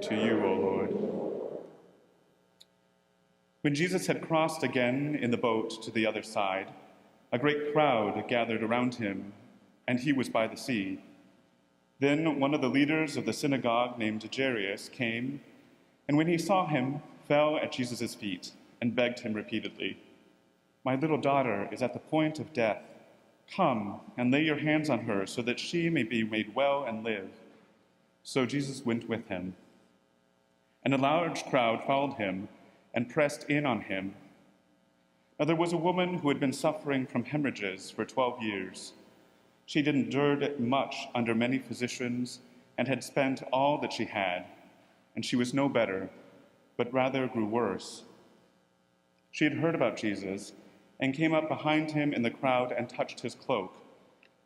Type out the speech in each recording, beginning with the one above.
To you, O Lord. When Jesus had crossed again in the boat to the other side, a great crowd gathered around him, and he was by the sea. Then one of the leaders of the synagogue named Jairus came, and when he saw him, fell at Jesus' feet and begged him repeatedly, "My little daughter is at the point of death. Come and lay your hands on her so that she may be made well and live." So Jesus went with him. And a large crowd followed him and pressed in on him. Now there was a woman who had been suffering from hemorrhages for 12 years. She had endured much under many physicians and had spent all that she had, and she was no better, but rather grew worse. She had heard about Jesus and came up behind him in the crowd and touched his cloak.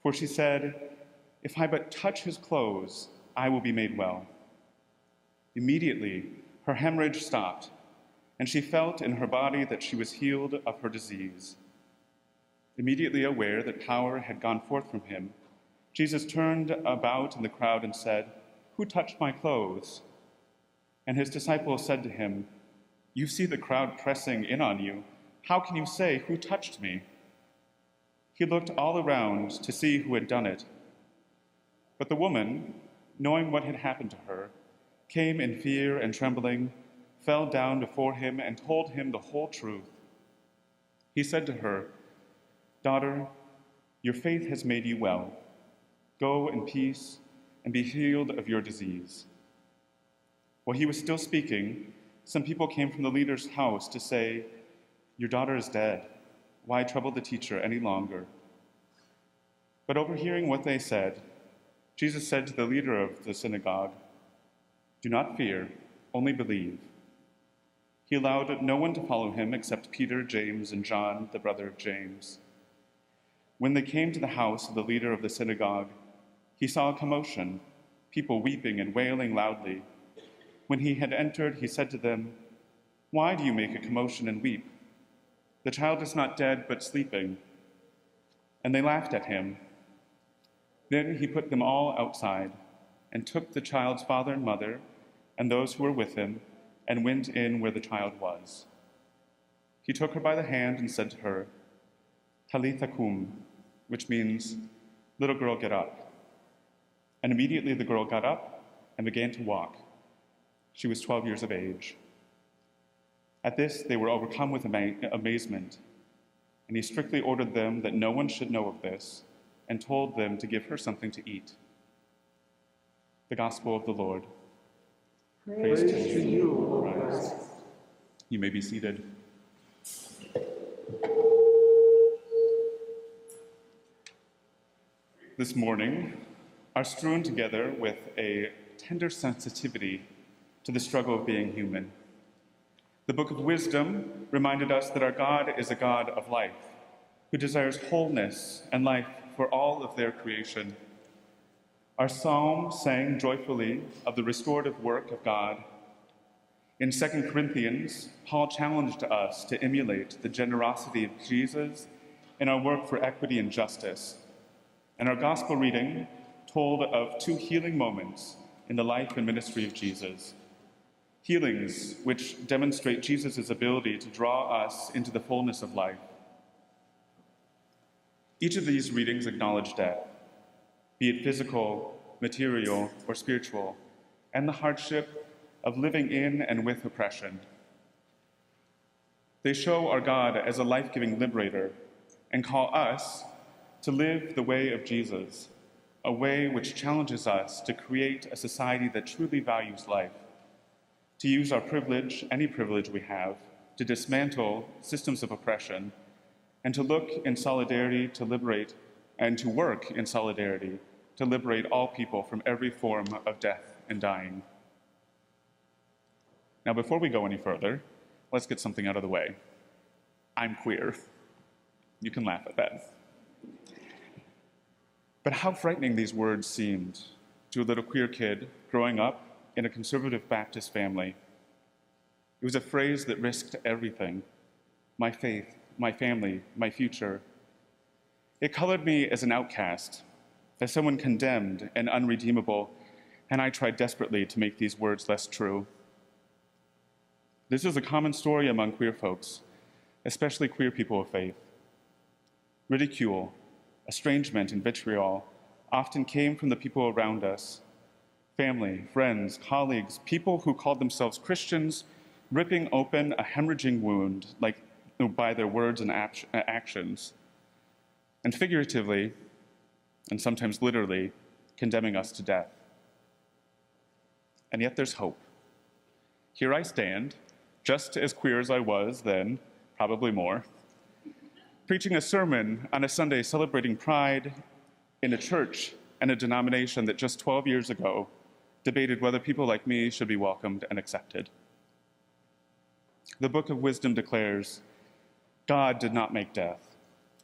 For she said, "If I but touch his clothes, I will be made well." Immediately, her hemorrhage stopped, and she felt in her body that she was healed of her disease. Immediately aware that power had gone forth from him, Jesus turned about in the crowd and said, "Who touched my clothes?" And his disciples said to him, "You see the crowd pressing in on you. How can you say, 'Who touched me?'" He looked all around to see who had done it. But the woman, knowing what had happened to her, came in fear and trembling, fell down before him, and told him the whole truth. He said to her, "Daughter, your faith has made you well. Go in peace and be healed of your disease." While he was still speaking, some people came from the leader's house to say, "Your daughter is dead. Why trouble the teacher any longer?" But overhearing what they said, Jesus said to the leader of the synagogue, "Do not fear, only believe." He allowed no one to follow him except Peter, James, and John, the brother of James. When they came to the house of the leader of the synagogue, he saw a commotion, people weeping and wailing loudly. When he had entered, he said to them, "Why do you make a commotion and weep? The child is not dead, but sleeping." And they laughed at him. Then he put them all outside, and took the child's father and mother and those who were with him, and went in where the child was. He took her by the hand and said to her, "Talitha cum," which means, "Little girl, get up." And immediately the girl got up and began to walk. She was 12 years of age. At this they were overcome with amazement, and he strictly ordered them that no one should know of this, and told them to give her something to eat. The Gospel of the Lord. Praise to you, O Christ. You may be seated. This morning are strewn together with a tender sensitivity to the struggle of being human. The Book of Wisdom reminded us that our God is a God of life, who desires wholeness and life for all of their creation. Our psalm sang joyfully of the restorative work of God. In 2 Corinthians, Paul challenged us to emulate the generosity of Jesus in our work for equity and justice. And our gospel reading told of two healing moments in the life and ministry of Jesus. Healings which demonstrate Jesus' ability to draw us into the fullness of life. Each of these readings acknowledge death, be it physical, material, or spiritual, and the hardship of living in and with oppression. They show our God as a life-giving liberator and call us to live the way of Jesus, a way which challenges us to create a society that truly values life, to use our privilege, any privilege we have, to dismantle systems of oppression, and to look in solidarity to liberate, and to work in solidarity to liberate all people from every form of death and dying. Now, before we go any further, let's get something out of the way. I'm queer. You can laugh at that. But how frightening these words seemed to a little queer kid growing up in a conservative Baptist family. It was a phrase that risked everything: my faith, my family, my future. It colored me as an outcast, as someone condemned and unredeemable, and I tried desperately to make these words less true. This is a common story among queer folks, especially queer people of faith. Ridicule, estrangement, and vitriol often came from the people around us: family, friends, colleagues, people who called themselves Christians, ripping open a hemorrhaging wound by their words and actions, and figuratively, and sometimes literally, condemning us to death. And yet there's hope. Here I stand, just as queer as I was then, probably more, preaching a sermon on a Sunday celebrating pride in a church and a denomination that just 12 years ago debated whether people like me should be welcomed and accepted. The Book of Wisdom declares, God did not make death,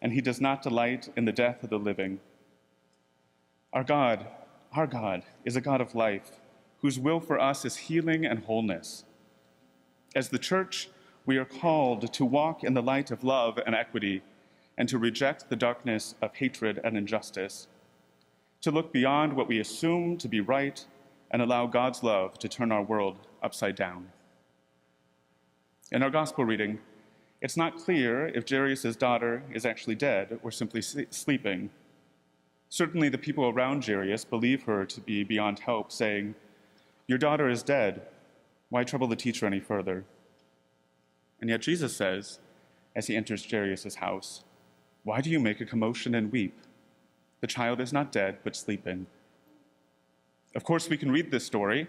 and he does not delight in the death of the living. Our God is a God of life, whose will for us is healing and wholeness. As the church, we are called to walk in the light of love and equity, and to reject the darkness of hatred and injustice, to look beyond what we assume to be right and allow God's love to turn our world upside down. In our gospel reading, it's not clear if Jairus' daughter is actually dead or simply sleeping. Certainly the people around Jairus believe her to be beyond help, saying, "Your daughter is dead. Why trouble the teacher any further?" And yet Jesus says, as he enters Jairus' house, "Why do you make a commotion and weep? The child is not dead, but sleeping." Of course, we can read this story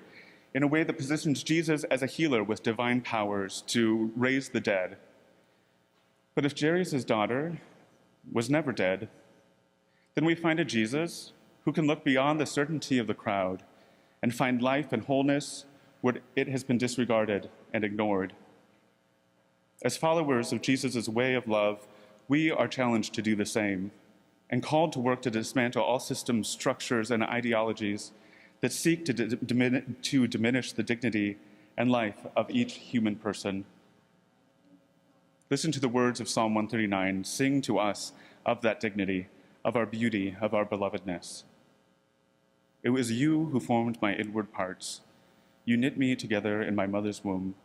in a way that positions Jesus as a healer with divine powers to raise the dead. But if Jairus' daughter was never dead, then we find a Jesus who can look beyond the certainty of the crowd and find life and wholeness where it has been disregarded and ignored. As followers of Jesus' way of love, we are challenged to do the same and called to work to dismantle all systems, structures, and ideologies that seek to diminish the dignity and life of each human person. Listen to the words of Psalm 139. Sing to us of that dignity, of our beauty, of our belovedness. It was you who formed my inward parts. You knit me together in my mother's womb.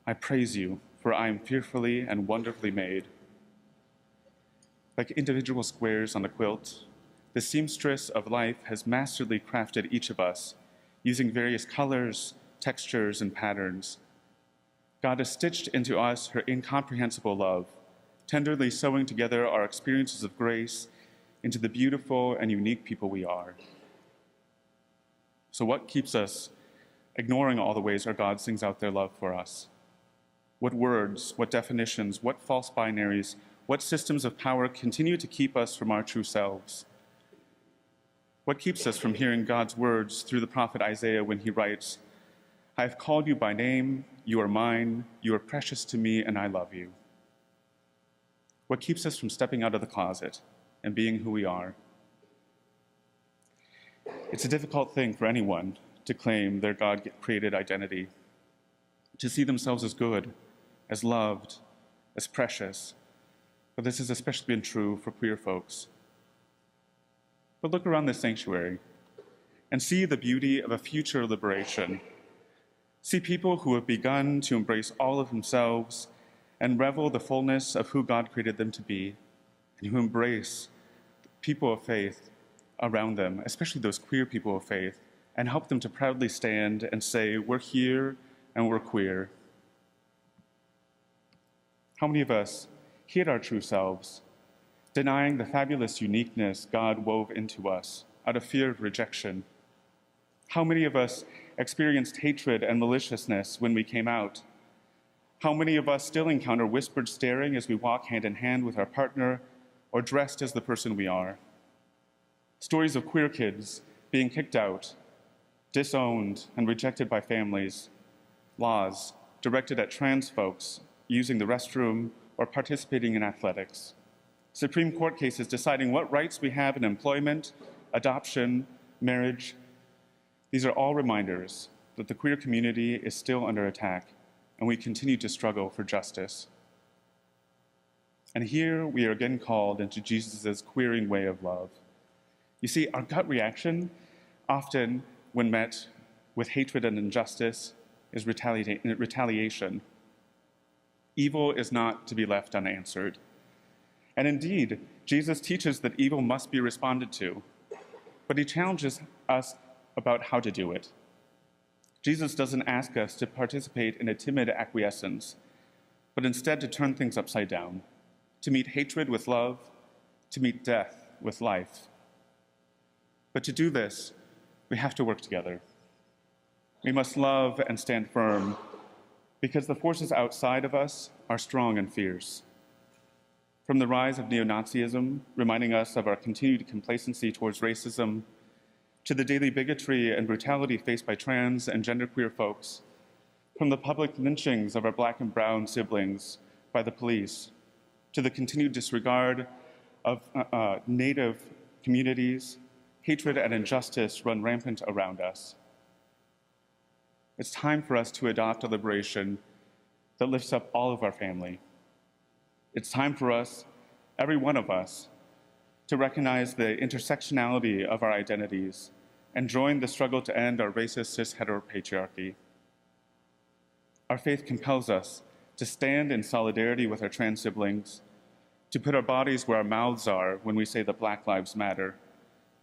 I praise you, for I am fearfully and wonderfully made. Like individual squares on a quilt, the seamstress of life has masterly crafted each of us, using various colors, textures, and patterns. God has stitched into us her incomprehensible love, tenderly sewing together our experiences of grace into the beautiful and unique people we are. So what keeps us ignoring all the ways our God sings out their love for us? What words, what definitions, what false binaries, what systems of power continue to keep us from our true selves? What keeps us from hearing God's words through the prophet Isaiah when he writes, "I have called you by name, you are mine, you are precious to me, and I love you"? What keeps us from stepping out of the closet and being who we are? It's a difficult thing for anyone to claim their God-created identity, to see themselves as good, as loved, as precious. But this has especially been true for queer folks. But look around this sanctuary and see the beauty of a future liberation. See people who have begun to embrace all of themselves and revel the fullness of who God created them to be, and who embrace people of faith around them, especially those queer people of faith, and help them to proudly stand and say, "We're here and we're queer." How many of us hid our true selves, denying the fabulous uniqueness God wove into us out of fear of rejection? How many of us experienced hatred and maliciousness when we came out? How many of us still encounter whispered staring as we walk hand in hand with our partner or dressed as the person we are? Stories of queer kids being kicked out, disowned, and rejected by families. Laws directed at trans folks using the restroom or participating in athletics. Supreme Court cases deciding what rights we have in employment, adoption, marriage. These are all reminders that the queer community is still under attack, and we continue to struggle for justice. And here we are again called into Jesus' queering way of love. You see, our gut reaction often when met with hatred and injustice, is retaliation. Evil is not to be left unanswered. And indeed, Jesus teaches that evil must be responded to, but he challenges us about how to do it. Jesus doesn't ask us to participate in a timid acquiescence, but instead to turn things upside down, to meet hatred with love, to meet death with life. But to do this, we have to work together. We must love and stand firm, because the forces outside of us are strong and fierce. From the rise of neo-Nazism, reminding us of our continued complacency towards racism, to the daily bigotry and brutality faced by trans and genderqueer folks, from the public lynchings of our Black and brown siblings by the police, to the continued disregard of Native communities, hatred and injustice run rampant around us. It's time for us to adopt a liberation that lifts up all of our family. It's time for us, every one of us, to recognize the intersectionality of our identities and join the struggle to end our racist cis-heteropatriarchy. Our faith compels us to stand in solidarity with our trans siblings, to put our bodies where our mouths are when we say that Black Lives Matter,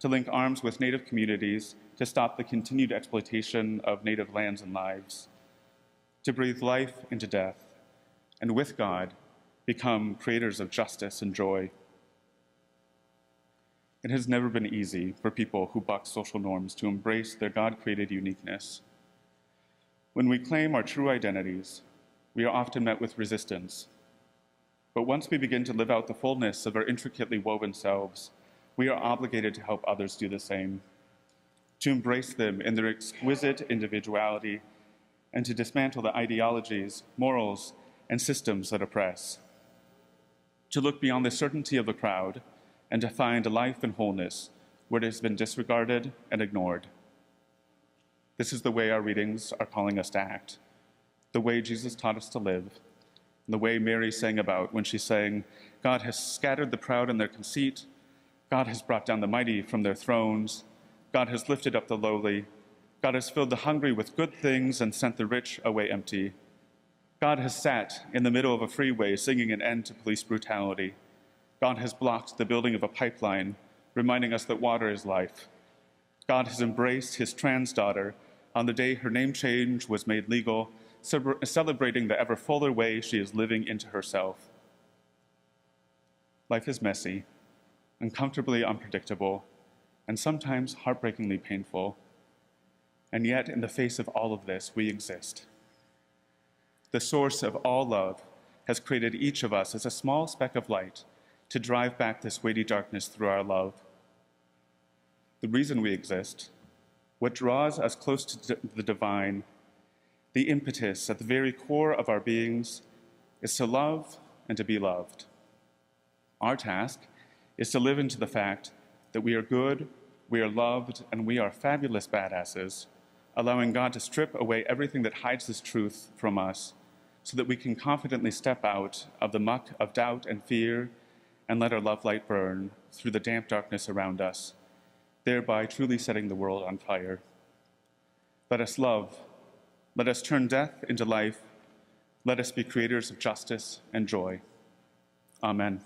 to link arms with Native communities to stop the continued exploitation of Native lands and lives, to breathe life into death, and with God, become creators of justice and joy. It has never been easy for people who buck social norms to embrace their God-created uniqueness. When we claim our true identities, we are often met with resistance. But once we begin to live out the fullness of our intricately woven selves, we are obligated to help others do the same, to embrace them in their exquisite individuality, and to dismantle the ideologies, morals, and systems that oppress, to look beyond the certainty of the crowd and to find life and wholeness where it has been disregarded and ignored. This is the way our readings are calling us to act, the way Jesus taught us to live, and the way Mary sang about when she sang, "God has scattered the proud in their conceit, God has brought down the mighty from their thrones, God has lifted up the lowly, God has filled the hungry with good things and sent the rich away empty. God has sat in the middle of a freeway singing an end to police brutality. God has blocked the building of a pipeline, reminding us that water is life. God has embraced his trans daughter on the day her name change was made legal, celebrating the ever fuller way she is living into herself." Life is messy, uncomfortably unpredictable, and sometimes heartbreakingly painful. And yet, in the face of all of this, we exist. The source of all love has created each of us as a small speck of light to drive back this weighty darkness through our love. The reason we exist, what draws us close to the divine, the impetus at the very core of our beings, is to love and to be loved. Our task is to live into the fact that we are good, we are loved, and we are fabulous badasses, allowing God to strip away everything that hides this truth from us so that we can confidently step out of the muck of doubt and fear and let our love light burn through the damp darkness around us, thereby truly setting the world on fire. Let us love. Let us turn death into life. Let us be creators of justice and joy. Amen.